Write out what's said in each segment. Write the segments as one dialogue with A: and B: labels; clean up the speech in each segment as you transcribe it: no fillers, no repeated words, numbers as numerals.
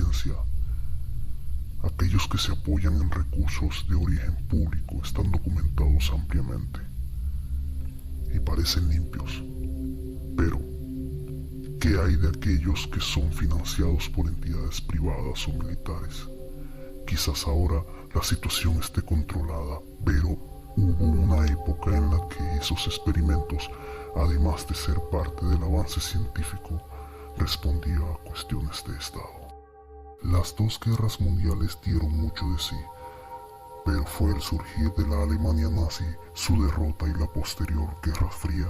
A: ciencia, aquellos que se apoyan en recursos de origen público, están documentados ampliamente y parecen limpios. Pero, ¿qué hay de aquellos que son financiados por entidades privadas o militares? Quizás ahora la situación esté controlada, pero hubo una época en la que esos experimentos, además de ser parte del avance científico, respondían a cuestiones de Estado. Las dos guerras mundiales dieron mucho de sí, pero fue el surgir de la Alemania nazi, su derrota y la posterior Guerra Fría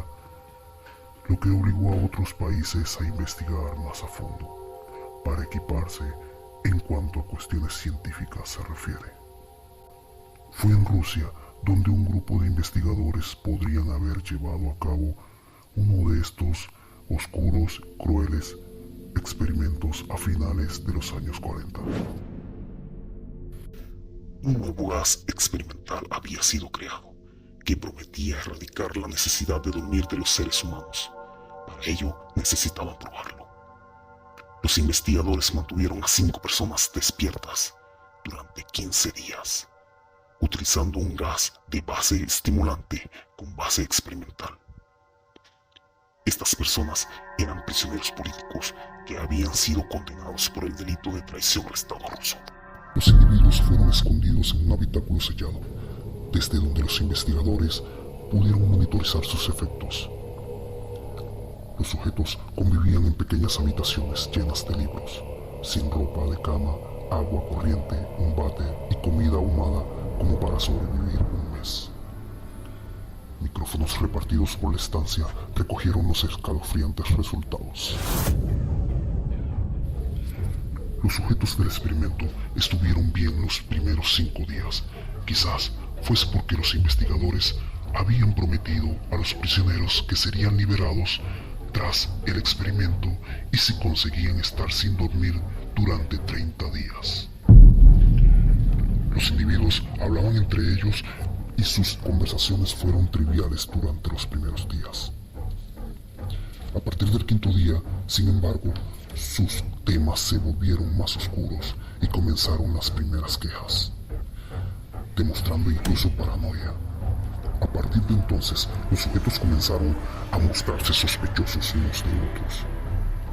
A: lo que obligó a otros países a investigar más a fondo, para equiparse en cuanto a cuestiones científicas se refiere. Fue en Rusia donde un grupo de investigadores podrían haber llevado a cabo uno de estos oscuros, crueles experimentos a finales de los años 40.
B: Un nuevo gas experimental había sido creado, que prometía erradicar la necesidad de dormir de los seres humanos. Para ello necesitaban probarlo. Los investigadores mantuvieron a 5 personas despiertas durante 15 días, utilizando un gas de base estimulante con base experimental. Estas personas eran prisioneros políticos que habían sido condenados por el delito de traición al Estado ruso.
A: Los individuos fueron escondidos en un habitáculo sellado, desde donde los investigadores pudieron monitorizar sus efectos. Los sujetos convivían en pequeñas habitaciones llenas de libros, sin ropa de cama, agua corriente, un váter y comida ahumada como para sobrevivir un mes. Micrófonos repartidos por la estancia recogieron los escalofriantes resultados. Los sujetos del experimento estuvieron bien los primeros 5 días. Quizás fuese porque los investigadores habían prometido a los prisioneros que serían liberados tras el experimento y si conseguían estar sin dormir durante 30 días. Los individuos hablaban entre ellos y sus conversaciones fueron triviales durante los primeros días. A partir del 5.º día, sin embargo, sus temas se volvieron más oscuros y comenzaron las primeras quejas, demostrando incluso paranoia. A partir de entonces, los sujetos comenzaron a mostrarse sospechosos unos de otros,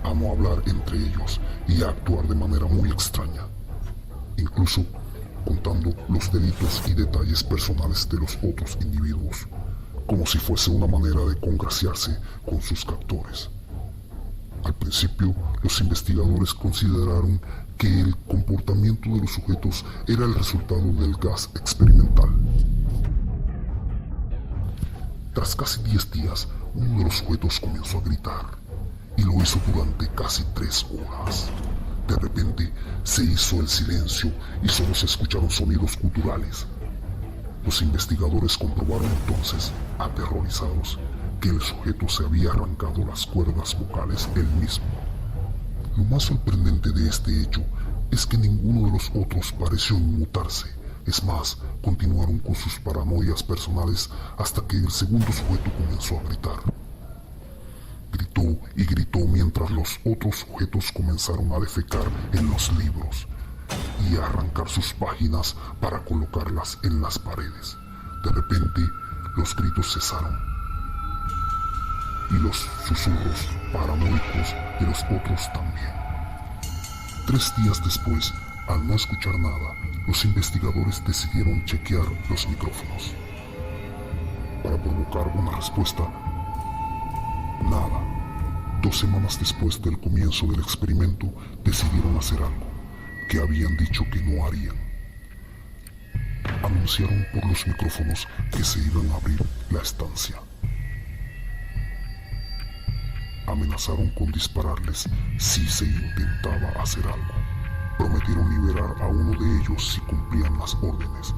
A: a no hablar entre ellos y a actuar de manera muy extraña, incluso contando los delitos y detalles personales de los otros individuos, como si fuese una manera de congraciarse con sus captores. Al principio, los investigadores consideraron que el comportamiento de los sujetos era el resultado del gas experimental. Tras casi 10 días, uno de los sujetos comenzó a gritar, y lo hizo durante casi 3 horas. De repente, se hizo el silencio y solo se escucharon sonidos guturales. Los investigadores comprobaron entonces, aterrorizados, que el sujeto se había arrancado las cuerdas vocales él mismo. Lo más sorprendente de este hecho es que ninguno de los otros pareció inmutarse. Es más, continuaron con sus paranoias personales hasta que el segundo sujeto comenzó a gritar. Gritó y gritó mientras los otros sujetos comenzaron a defecar en los libros y a arrancar sus páginas para colocarlas en las paredes. De repente, los gritos cesaron y los susurros paranoicos de los otros también. 3 días después, al no escuchar nada, los investigadores decidieron chequear los micrófonos. Para provocar una respuesta, nada. 2 semanas después del comienzo del experimento, decidieron hacer algo que habían dicho que no harían. Anunciaron por los micrófonos que se iban a abrir la estancia. Amenazaron con dispararles si se intentaba hacer algo. Prometieron liberar a uno de ellos si cumplían las órdenes.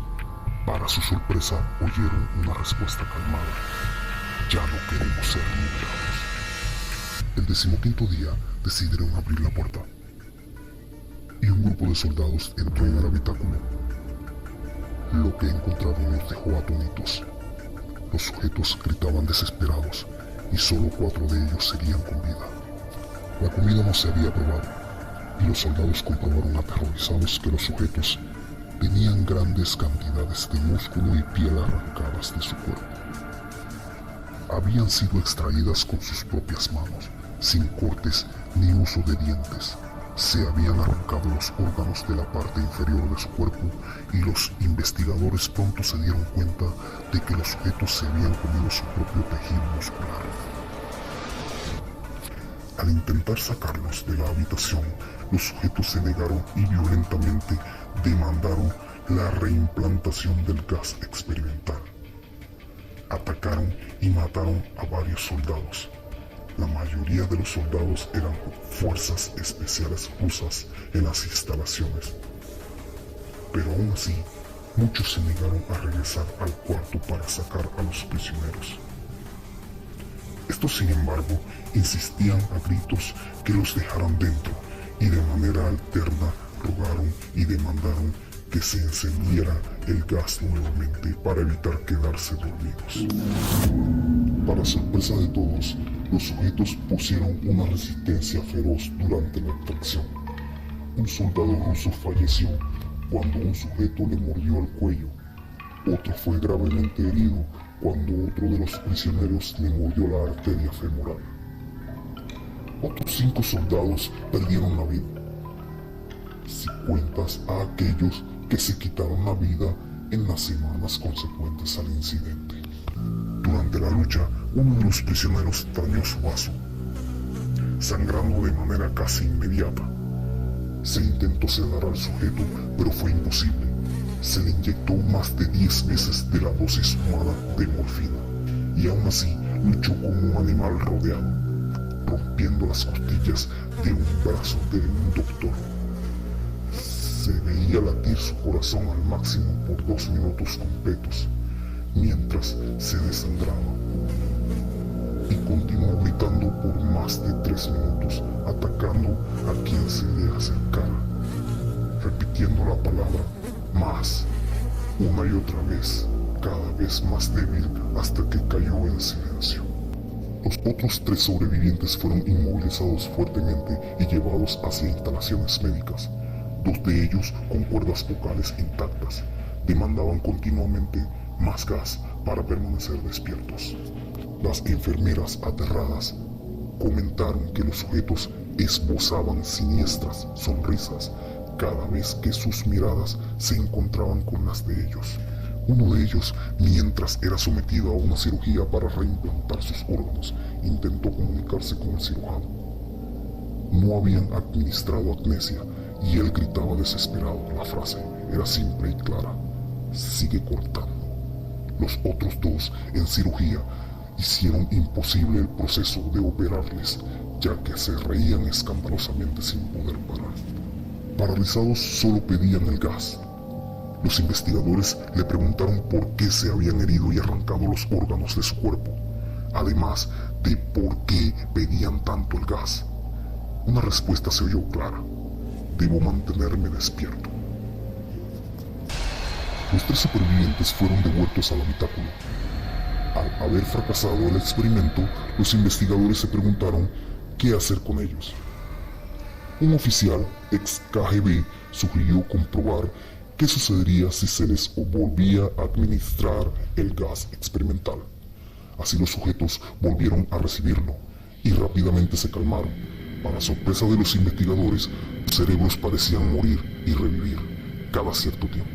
A: Para su sorpresa, oyeron una respuesta calmada: ya no queremos ser liberados. El 15.º día decidieron abrir la puerta y un grupo de soldados entró en el habitáculo. Lo que encontraron los dejó atónitos. Los sujetos gritaban desesperados y solo 4 de ellos seguían con vida. La comida no se había probado, y los soldados comprobaron aterrorizados que los sujetos tenían grandes cantidades de músculo y piel arrancadas de su cuerpo. Habían sido extraídas con sus propias manos, sin cortes ni uso de dientes. Se habían arrancado los órganos de la parte inferior de su cuerpo y los investigadores pronto se dieron cuenta de que los sujetos se habían comido su propio tejido muscular. Al intentar sacarlos de la habitación, los sujetos se negaron y violentamente demandaron la reimplantación del gas experimental. Atacaron y mataron a varios soldados. La mayoría de los soldados eran fuerzas especiales rusas en las instalaciones. Pero aún así, muchos se negaron a regresar al cuarto para sacar a los prisioneros. Estos, sin embargo, insistían a gritos que los dejaran dentro y de manera alterna rogaron y demandaron que se encendiera el gas nuevamente para evitar quedarse dormidos. Para sorpresa de todos, los sujetos pusieron una resistencia feroz durante la extracción. Un soldado ruso falleció cuando un sujeto le mordió el cuello. Otro fue gravemente herido cuando otro de los prisioneros le mordió la arteria femoral. Otros 5 soldados perdieron la vida. Si cuentas a aquellos que se quitaron la vida en las semanas consecuentes al incidente. Durante la lucha, uno de los prisioneros dañó su vaso, sangrando de manera casi inmediata. Se intentó sedar al sujeto, pero fue imposible. Se le inyectó más de 10 veces de la dosis humana de morfina, y aún así luchó como un animal rodeado, rompiendo las costillas de un brazo de un doctor. Se veía latir su corazón al máximo por 2 minutos completos, mientras se desangraba, y continuó gritando por más de 3 minutos, atacando a quien se le acercara, repitiendo la palabra más, una y otra vez, cada vez más débil hasta que cayó en silencio. Los otros 3 sobrevivientes fueron inmovilizados fuertemente y llevados hacia instalaciones médicas. 2 de ellos, con cuerdas vocales intactas, demandaban continuamente más gas para permanecer despiertos. Las enfermeras, aterradas, comentaron que los sujetos esbozaban siniestras sonrisas cada vez que sus miradas se encontraban con las de ellos. Uno de ellos, mientras era sometido a una cirugía para reimplantar sus órganos, intentó comunicarse con el cirujano. No habían administrado amnesia y él gritaba desesperado. La frase era simple y clara: sigue cortando. Los otros 2 en cirugía hicieron imposible el proceso de operarles, ya que se reían escandalosamente sin poder parar. Paralizados, solo pedían el gas. Los investigadores le preguntaron por qué se habían herido y arrancado los órganos de su cuerpo, además de por qué pedían tanto el gas. Una respuesta se oyó clara: debo mantenerme despierto. Los 3 supervivientes fueron devueltos al habitáculo. Al haber fracasado el experimento, los investigadores se preguntaron qué hacer con ellos. Un oficial ex KGB sugirió comprobar qué sucedería si se les volvía a administrar el gas experimental. Así los sujetos volvieron a recibirlo y rápidamente se calmaron. Para sorpresa de los investigadores, sus cerebros parecían morir y revivir cada cierto tiempo.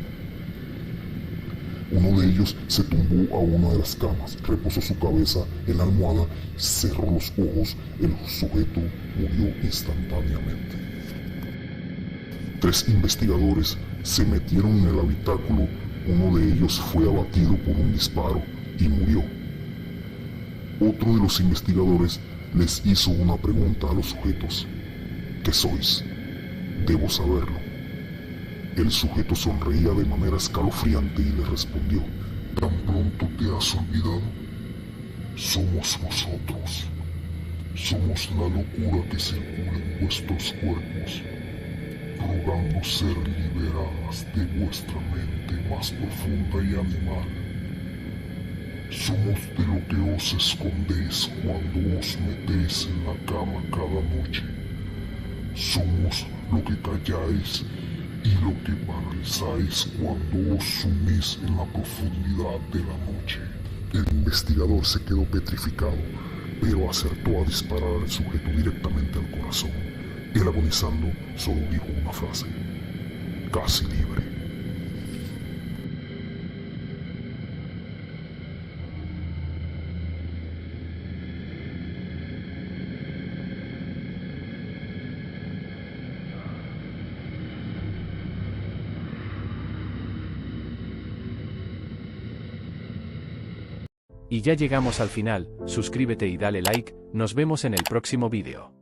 A: Uno de ellos se tumbó a una de las camas, reposó su cabeza en la almohada, cerró los ojos. El sujeto murió instantáneamente. 3 investigadores se metieron en el habitáculo. Uno de ellos fue abatido por un disparo y murió. Otro de los investigadores les hizo una pregunta a los sujetos: ¿qué sois? Debo saberlo. El sujeto sonreía de manera escalofriante y le respondió: ¿tan pronto te has olvidado? Somos vosotros. Somos la locura que circula en vuestros cuerpos, rogando ser liberadas de vuestra mente más profunda y animal. Somos de lo que os escondéis cuando os metéis en la cama cada noche. Somos lo que calláis y lo que paralizáis cuando os sumís en la profundidad de la noche. El investigador se quedó petrificado, pero acertó a disparar al sujeto directamente al corazón. Él, agonizando, solo dijo una frase: casi libre.
C: Y ya llegamos al final, suscríbete y dale like, nos vemos en el próximo vídeo.